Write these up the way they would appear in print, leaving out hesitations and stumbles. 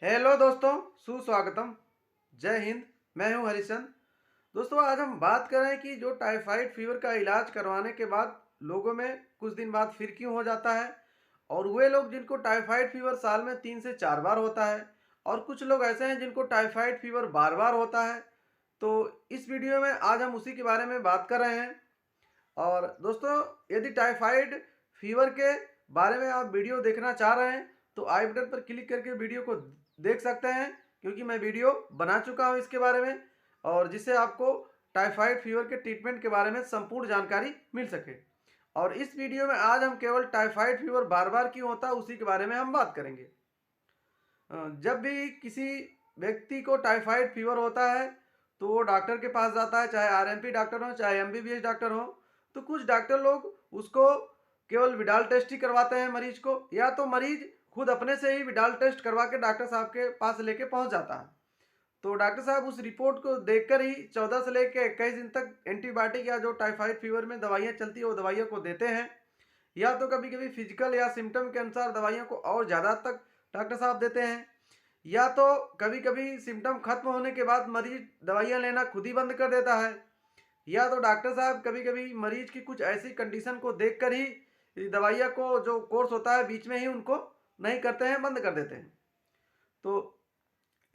Hello दोस्तों, सुस्वागतम। जय हिंद। मैं हूं हरिचंद। दोस्तों, आज हम बात कर रहे हैं कि जो टाइफाइड फीवर का इलाज करवाने के बाद लोगों में कुछ दिन बाद फिर क्यों हो जाता है, और वे लोग जिनको टाइफाइड फीवर साल में 3 से 4 बार होता है, और कुछ लोग ऐसे हैं जिनको टाइफाइड फीवर बार बार होता है। तो इस वीडियो में आज हम उसी के बारे में बात कर रहे हैं। और दोस्तों, यदि टाइफाइड फीवर के बारे में आप वीडियो देखना चाह रहे हैं तो आई बटन पर क्लिक करके वीडियो को देख सकते हैं, क्योंकि मैं वीडियो बना चुका हूं इसके बारे में, और जिससे आपको टाइफाइड फीवर के ट्रीटमेंट के बारे में संपूर्ण जानकारी मिल सके। और इस वीडियो में आज हम केवल टाइफाइड फीवर बार बार क्यों होता है उसी के बारे में हम बात करेंगे। जब भी किसी व्यक्ति को टाइफाइड फीवर होता है तो वो डॉक्टर के पास जाता है, चाहे आरएमपी डॉक्टर हो चाहे एमबीबीएस डॉक्टर हो। तो कुछ डॉक्टर लोग उसको केवल विडाल टेस्ट ही करवाते हैं मरीज को, या तो मरीज खुद अपने से ही विडाल टेस्ट करवा के डॉक्टर साहब के पास लेके पहुंच जाता है। तो डॉक्टर साहब उस रिपोर्ट को देखकर ही 14 से लेकर 21 दिन तक एंटीबायोटिक या जो टाइफाइड फीवर में दवाइयाँ चलती है वो दवाइयों को देते हैं, या तो कभी कभी फिजिकल या सिम्टम के अनुसार दवाइयों को और ज़्यादा तक डॉक्टर साहब देते हैं, या तो कभी कभी सिम्टम खत्म होने के बाद मरीज दवाइयाँ लेना खुद ही बंद कर देता है, या तो डॉक्टर साहब कभी कभी मरीज की कुछ ऐसी कंडीशन को देखकर ही दवाइयाँ को जो कोर्स होता है बीच में ही उनको नहीं करते हैं, बंद कर देते हैं। तो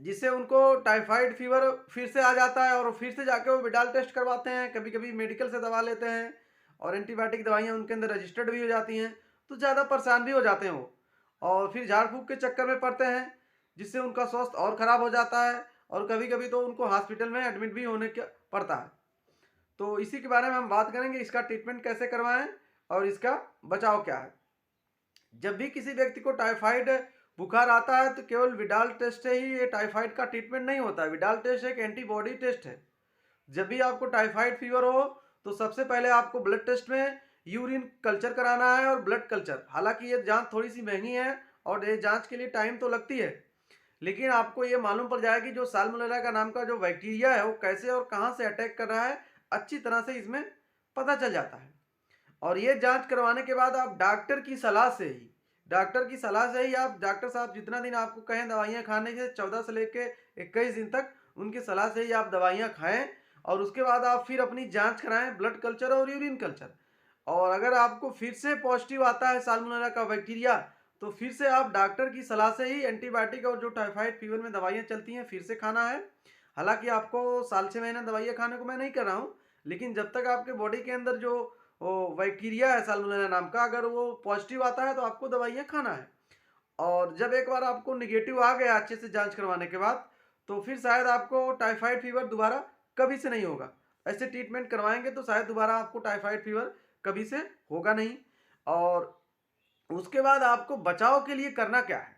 जिससे उनको टाइफाइड फीवर फिर से आ जाता है और फिर से जाके वो विडाल टेस्ट करवाते हैं, कभी कभी मेडिकल से दवा लेते हैं और एंटीबायोटिक दवाइयाँ उनके अंदर रजिस्टर्ड भी हो जाती हैं। तो ज़्यादा परेशान भी हो जाते हैं वो, और फिर झाड़ फूँक के चक्कर में पड़ते हैं, जिससे उनका स्वास्थ्य और ख़राब हो जाता है, और कभी कभी तो उनको हॉस्पिटल में एडमिट भी होने का पड़ता है। तो इसी के बारे में हम बात करेंगे, इसका ट्रीटमेंट कैसे करवाएं और इसका बचाव क्या है। जब भी किसी व्यक्ति को टाइफाइड बुखार आता है तो केवल विडाल टेस्ट से ही ये टाइफाइड का ट्रीटमेंट नहीं होता है। विडाल टेस्ट एक एंटीबॉडी टेस्ट है। जब भी आपको टाइफाइड फीवर हो तो सबसे पहले आपको ब्लड टेस्ट में यूरिन कल्चर कराना है, और ब्लड कल्चर, हालांकि ये जांच थोड़ी सी महंगी है और ये जांच के लिए टाइम तो लगती है, लेकिन आपको ये मालूम पड़ जाएगा कि जो साल्मोनेला का नाम का जो बैक्टीरिया है वो कैसे और कहाँ से अटैक कर रहा है, अच्छी तरह से इसमें पता चल जाता है। और ये जांच करवाने के बाद आप डॉक्टर की सलाह से ही आप डॉक्टर साहब जितना दिन आपको कहें दवाइयाँ खाने के, 14 से लेके 21 दिन तक उनकी सलाह से ही आप दवाइयाँ खाएं, और उसके बाद आप फिर अपनी जांच कराएं, ब्लड कल्चर और यूरिन कल्चर। और अगर आपको फिर से पॉजिटिव आता है साल्मोनेला का बैक्टीरिया, तो फिर से आप डॉक्टर की सलाह से ही एंटीबायोटिक और जो टाइफाइड फीवर में दवाइयाँ चलती हैं फिर से खाना है। हालांकि आपको साल 6 महीने दवाइयाँ खाने को मैं नहीं कर रहा हूँ, लेकिन जब तक आपके बॉडी के अंदर जो बैक्टीरिया है साल्मोनेला नाम का, अगर वो पॉजिटिव आता है तो आपको दवाइयाँ खाना है। और जब एक बार आपको निगेटिव आ गया अच्छे से जांच करवाने के बाद, तो फिर शायद आपको टाइफाइड फीवर दोबारा कभी से नहीं होगा। ऐसे ट्रीटमेंट करवाएंगे तो शायद दोबारा आपको टाइफाइड फीवर कभी से होगा नहीं। और उसके बाद आपको बचाव के लिए करना क्या है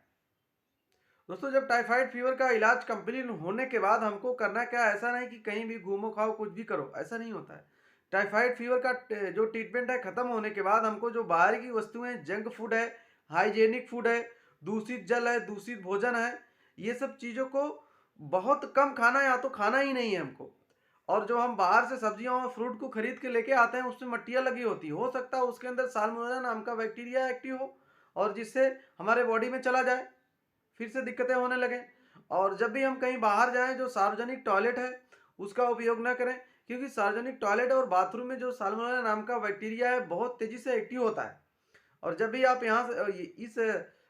दोस्तों, जब टाइफाइड फीवर का इलाज कंप्लीट होने के बाद हमको करना क्या है, ऐसा नहीं कि कहीं भी घूमो खाओ कुछ भी करो, ऐसा नहीं होता है। टाइफाइड फीवर का जो ट्रीटमेंट है खत्म होने के बाद हमको जो बाहर की वस्तुएं, जंक फूड है, हाइजेनिक फूड है, दूषित जल है, दूषित भोजन है, ये सब चीज़ों को बहुत कम खाना है, या तो खाना ही नहीं है हमको। और जो हम बाहर से सब्जियों और फ्रूट को खरीद के लेके आते हैं उसमें मट्टियाँ लगी होती है, हो सकता है उसके अंदर साल्मोनेला नाम का बैक्टीरिया एक्टिव हो और जिससे हमारे बॉडी में चला जाए, फिर से दिक्कतें होने लगे। और जब भी हम कहीं बाहर जाएं, जो सार्वजनिक टॉयलेट है उसका उपयोग ना करें, क्योंकि सार्वजनिक टॉयलेट और बाथरूम में जो साल्मोनेला नाम का बैक्टीरिया है बहुत तेजी से एक्टिव होता है। और जब भी आप यहाँ से इस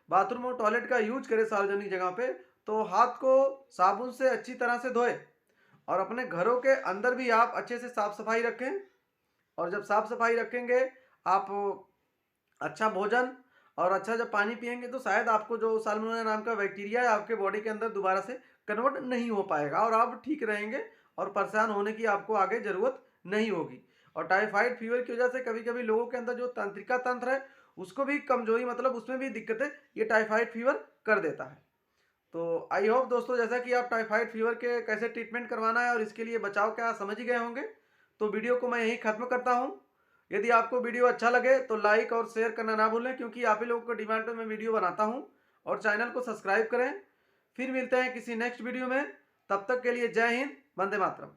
बाथरूम और टॉयलेट का यूज करें सार्वजनिक जगह पे, तो हाथ को साबुन से अच्छी तरह से धोएं, और अपने घरों के अंदर भी आप अच्छे से साफ सफाई रखें। और जब साफ सफाई रखेंगे, आप अच्छा भोजन और अच्छा जब पानी पिएंगे, तो शायद आपको जो साल्मोनेला नाम का बैक्टीरिया है आपके बॉडी के अंदर दोबारा से कन्वर्ट नहीं हो पाएगा, और आप ठीक रहेंगे और परेशान होने की आपको आगे ज़रूरत नहीं होगी। और टाइफाइड फीवर की वजह से कभी कभी लोगों के अंदर जो तंत्रिका तंत्र है उसको भी कमजोरी, मतलब उसमें भी दिक्कतें ये टाइफाइड फीवर कर देता है। तो आई होप दोस्तों, जैसा कि आप टाइफाइड फीवर के कैसे ट्रीटमेंट करवाना है और इसके लिए बचाव क्या समझ ही गए होंगे, तो वीडियो को मैं यहीं ख़त्म करता हूँ। यदि आपको वीडियो अच्छा लगे तो लाइक और शेयर करना ना भूलें, क्योंकि आप ही लोगों को डिमांड पे मैं वीडियो बनाता हूँ। और चैनल को सब्सक्राइब करें। फिर मिलते हैं किसी नेक्स्ट वीडियो में, तब तक के लिए जय हिंद, वंदे मातरम।